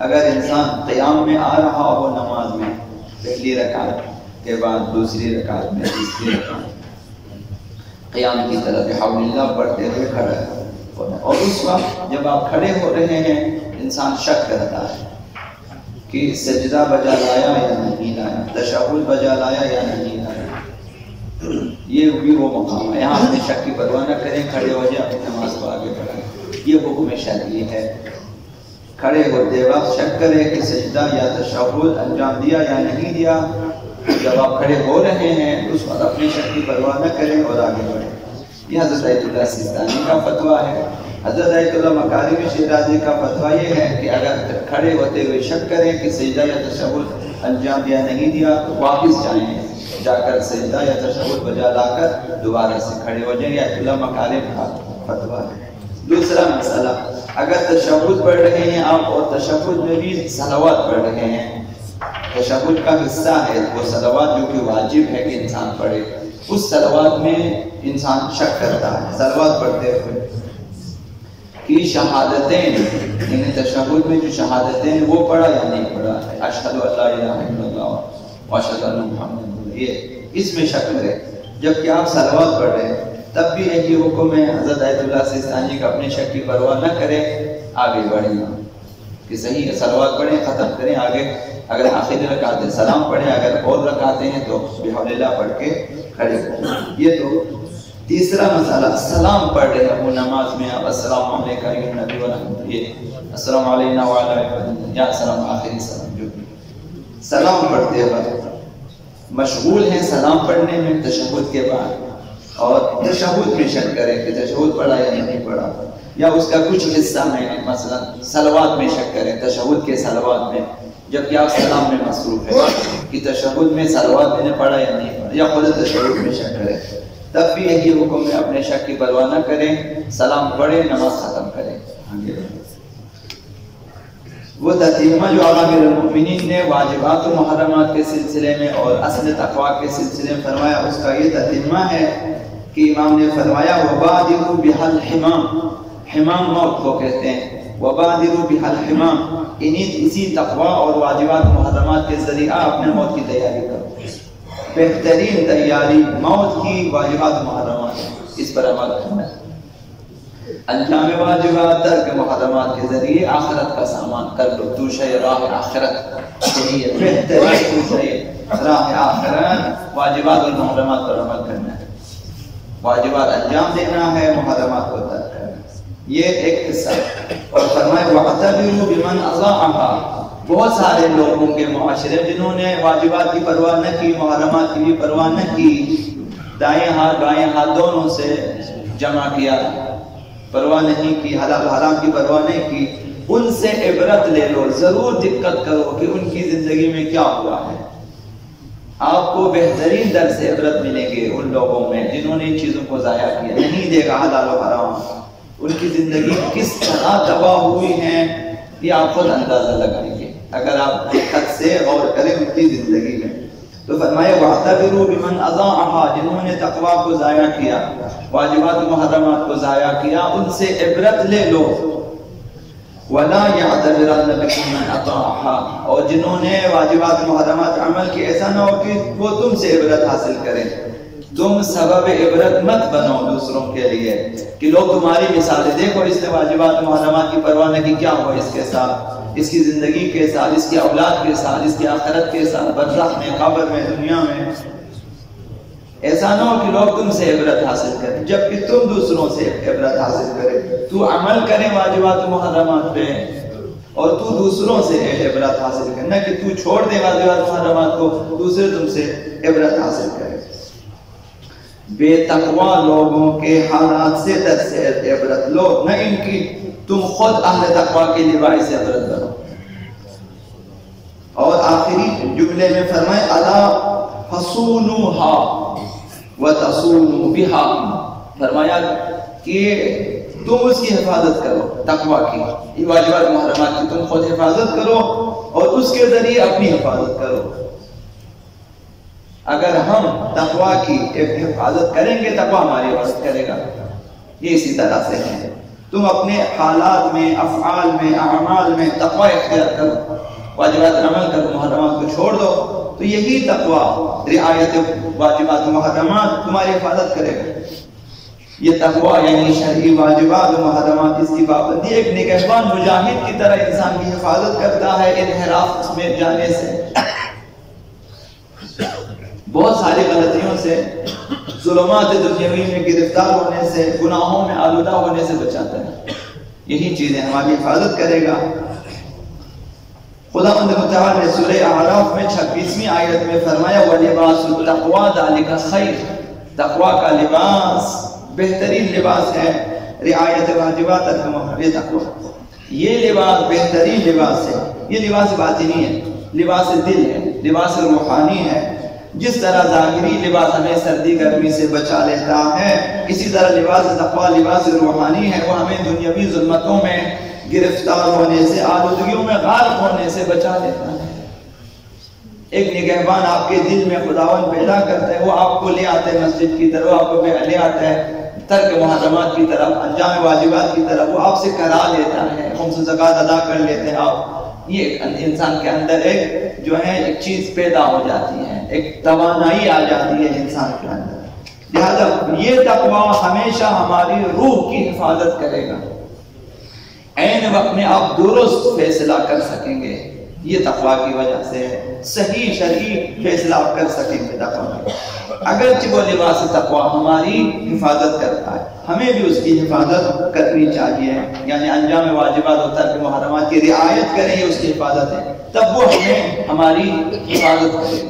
اگر انسان قیام میں آ رہا ہو نماز میں، پہلی رکعت کے بعد دوسری رکعت میں تیسری رکعت قیام کی طرف بحول اللہ پڑھتے ہوئے کھڑا ہے، اور اس وقت جب آپ کھڑے ہو رہے ہیں انسان شک کرتا ہے کہ سجدہ بجا لایا یا نہیں لایا، تشہد بجا لایا یا نہیں لایا، یہ بھی وہ مقام ہے۔ یہاں اپنے شک کی پرواہ نہ کریں، کھڑے ہو جائیں، اپنی نماز کو آگے بڑھائیں۔ یہ حکم شرعی ہے۔ کھڑے ہوتے وقت شک کریں کہ سجدہ یا تشہد انجام دیا یا نہیں دیا۔ جب آپ کھڑے ہو رہے ہیں اس وقت اپنے شک کی پرواہ نہ کریں اور آگے بڑھیں۔ یہ حضرت آیت اللہ سیستانی کا فتویٰ ہے۔ حضرت آیت اللہ مکارم شیرازی کا فتویٰ یہ ہے کہ اگر کھڑے ہوتے ہوئے شک کریں کہ سجدہ یا تشہد انجام دیا نہیں دیا تو واپس جائیں، جا کر سجدہ یا تشہد بجا لا کر دوبارہ سے کھڑے ہو جائیں۔ یہ آیت اللہ مکارم کا فتویٰ ہے۔ دوسرا مسئلہ، اگر تشہد پڑھ رہے ہیں آپ اور تشہد میں بھی صلوات پڑھ رہے ہیں، تشہد کا حصہ ہے وہ صلوات جو کہ واجب ہے کہ انسان پڑھے، اس صلوات میں انسان شک کرتا ہے صلوات پڑھتے ہوئے کہ شہادتین، یعنی تشہد میں جو شہادتین وہ پڑھا یا نہیں پڑھا، اشہد ان لا الہ الا اللہ واشہد ان محمد رسول اللہ، یہ اس میں شک کرے۔ جبکہ آپ صلوات پڑھ رہے ہیں تب بھی یہی حکم ہے حضرت آیت اللہ سیستانی کا اپنے شک کی پرواہ نہ کرے، آگے بڑھیں کہ صحیح صلوات پڑھیں، ختم کریں، آگے اگر آخری رکعت سلام پڑھیں، اگر اور رکعتیں ہیں تو بحول اللہ پڑھ کے کھڑے ہوں۔ یہ تو تیسرا مسئلہ، سلام پڑھ رہے ہیں وہ نماز میں آپ السلام علیکم ایھا النبی ورحمۃ اللہ، السلام علینا وعلی عباد یا سلام آخری سلام، جو بھی سلام پڑھتے وقت مشغول ہیں سلام پڑھنے میں تشہد کے بعد، اور تشہد میں شک کریں کہ تشہد پڑھا یا نہیں پڑھا، یا اس کا کچھ حصہ میں مثلا صلوات میں شک کریں، تشہد کے صلوات میں، جبکہ آپ سلام میں مصروف ہیں کہ تشہد میں صلوات میں نے پڑھا یا نہیں پڑھا، یا خود تشہد میں شک کریں، تب بھی یہی حکم ہے اپنے شک کی پرواہ نہ کریں، سلام پڑھیں، نماز ختم کریں، آگے بڑھیں۔ وہ تتمہ جو امیر المؤمنین نے واجبات و محرمات کے سلسلے میں اور اصل تقویٰ کے سلسلے میں فرمایا، اس کا یہ تتمہ ہے کہ امام نے فرمایا وَبَادِرُوا بِهَا الْحِمَامِ، حمام موت کو کہتے ہیں، وَبَادِرُوا بِهَا الْحِمَامِ، اسی تقویٰ اور واجبات محرمات کے ذریعہ اپنے موت کی تیاری کرو۔ بہترین تیاری موت کی واجبات محرمات، اس پر عمل کرنا ہے، انجام واجبات ترک محرمات کے ذریعے آخرت کا سامان کر لو، تو شے راہ آخرت، یہی بہترین تو شے راہ آخرت، واجبات اور محرمات پر عمل کرنا ہے، واجبات انجام دینا ہے، محرمات کو ترک کرنا ہے، یہ ایک حصہ۔ اور فرمائے وَاعْتَبِرُوا بِمَنْ أَضَاعَهَا، بہت سارے لوگوں کے معاشرے جنہوں نے واجبات کی پرواہ نہ کی، محرمات کی بھی پرواہ نہ کی، دائیں ہاتھ بائیں ہاتھ دونوں سے جمع کیا، پرواہ نہیں کی، حلال حرام کی پرواہ نہیں کی، ان سے عبرت لے لو، ضرور دقت کرو کہ ان کی زندگی میں کیا ہوا ہے۔ آپ کو بہترین درس سے عبرت ملیں گے ان لوگوں میں جنہوں نے ان چیزوں کو ضائع کیا، نہیں دیکھا حلال و حرام، ان کی زندگی کس طرح تباہ ہوئی ہیں یہ آپ خود اندازہ لگائیں گے اگر آپ حد سے غور کریں ان کی زندگی میں۔ تو فرمائے وَاعْتَبِرُوا بِمَنْ أَضَاعَهَا، جنہوں نے تقویٰ کو ضائع کیا، واجبات و محرمات کو ضائع کیا، ان سے عبرت لے لو۔ وَلَا يَعْتَبِرَنَّ بِكُم مَّنْ أَطَاعَهَا، اور جنہوں نے واجبات و محرمات عمل کی، ایسا نہ ہو کہ وہ تم سے عبرت حاصل کریں، تم سبب عبرت مت بنو دوسروں کے لیے کہ لوگ تمہاری مثالیں دیکھو اس نے واجبات و محرمات کی پرواہ نہ کی، کیا ہوا اس کے ساتھ، اس کی زندگی کے ساتھ، اس کی اولاد کے ساتھ، اس کی آخرت کے ساتھ، برزخ میں، قبر میں، دنیا میں۔ ایسا نہ ہو کہ لوگ تم سے عبرت حاصل کریں جبکہ تم دوسروں سے عبرت حاصل کریں، تو عمل کریں واجبات و محرمات پہ اور تو دوسروں سے عبرت حاصل کریں، نہ کہ تو چھوڑ دے واجبات و محرمات کو، دوسرے تم سے عبرت حاصل کریں۔ بے تقوی لوگوں کے حالات سے درس عبرت لو، نہ ان کی، تم خود اہل تقوی کے لیے باعث عبرت بنو۔ اور آخری جملے میں فرمائے الا فصونوها وتصونوا بها، فرمایا کہ تم اس کی حفاظت کرو، تقوی کی، یہ واجبات محرمات کی تم خود حفاظت کرو اور اس کے ذریعے اپنی حفاظت کرو۔ اگر ہم تقوی کی حفاظت کریں گے تقوی ہماری حفاظت کرے گا، یہ اسی طرح سے ہے۔ تم اپنے حالات میں، افعال میں، اعمال میں تقوی اختیار کرو، واجبات عمل کرو، محرمات کو چھوڑ دو، تو یہی تقوی رعایت واجبات و محرمات تمہاری حفاظت کرے گا۔ یہ تقوی یعنی شرعی واجبات و محرمات، اس کی پابندی ایک نگہبان مجاہد کی طرح انسان کی حفاظت کرتا ہے انحراف میں جانے سے، بہت ساری غلطیوں سے، ظلمات دنیاوی میں گرفتار ہونے سے، گناہوں میں آلودہ ہونے سے بچاتا ہے۔ یہی چیزیں ہماری حفاظت کرے گا۔ خداوند متعال نے سورہ اعراف میں 26ویں آیت میں فرمایا وَلِبَاسُ التَّقْوَىٰ ذَلِكَ خَيْرٌ، تقویٰ کا لباس بہترین لباس ہے رعایت واجبات یہ تقویٰ، یہ لباس بہترین لباس ہے۔ یہ لباس باطنی ہے، لباس دل ہے، لباس روحانی ہے۔ جس طرح ظاہری لباس ہمیں سردی گرمی سے بچا لیتا ہے، اسی طرح لباس تقویٰ لباس روحانی ہے، وہ ہمیں دنیاوی ظلمتوں میں گرفتار ہونے سے، آلودگیوں میں غارق ہونے سے بچا لیتا ہے۔ ایک نگہبان آپ کے دل میں خداوند پیدا کرتا ہے، وہ آپ کو لے آتا ہے مسجد کی طرف، آپ کو لے آتا ہے ترک محرمات کی طرف، انجام واجبات کی طرف، وہ آپ سے کرا لیتا ہے، خمس و زکوٰۃ ادا کر لیتے ہیں آپ۔ یہ انسان کے اندر ایک جو ہے ایک چیز پیدا ہو جاتی ہے، ایک توانائی آ جاتی ہے انسان کے اندر۔ لہذا یہ تقویٰ ہمیشہ ہماری روح کی حفاظت کرے گا، عین وقت میں آپ درست فیصلہ کر سکیں گے، یہ تقویٰ کی وجہ سے ہے، صحیح شرعی فیصلہ آپ کر سکیں گے تقویٰ۔ اگرچہ وہ لباس تقویٰ ہماری حفاظت کرتا ہے، ہمیں بھی اس کی حفاظت کرنی چاہیے، یعنی انجام واجبات اور ترک محرمات کی رعایت کریں، یہ اس کی حفاظت ہے، تب وہ ہمیں ہماری حفاظت کرے گا۔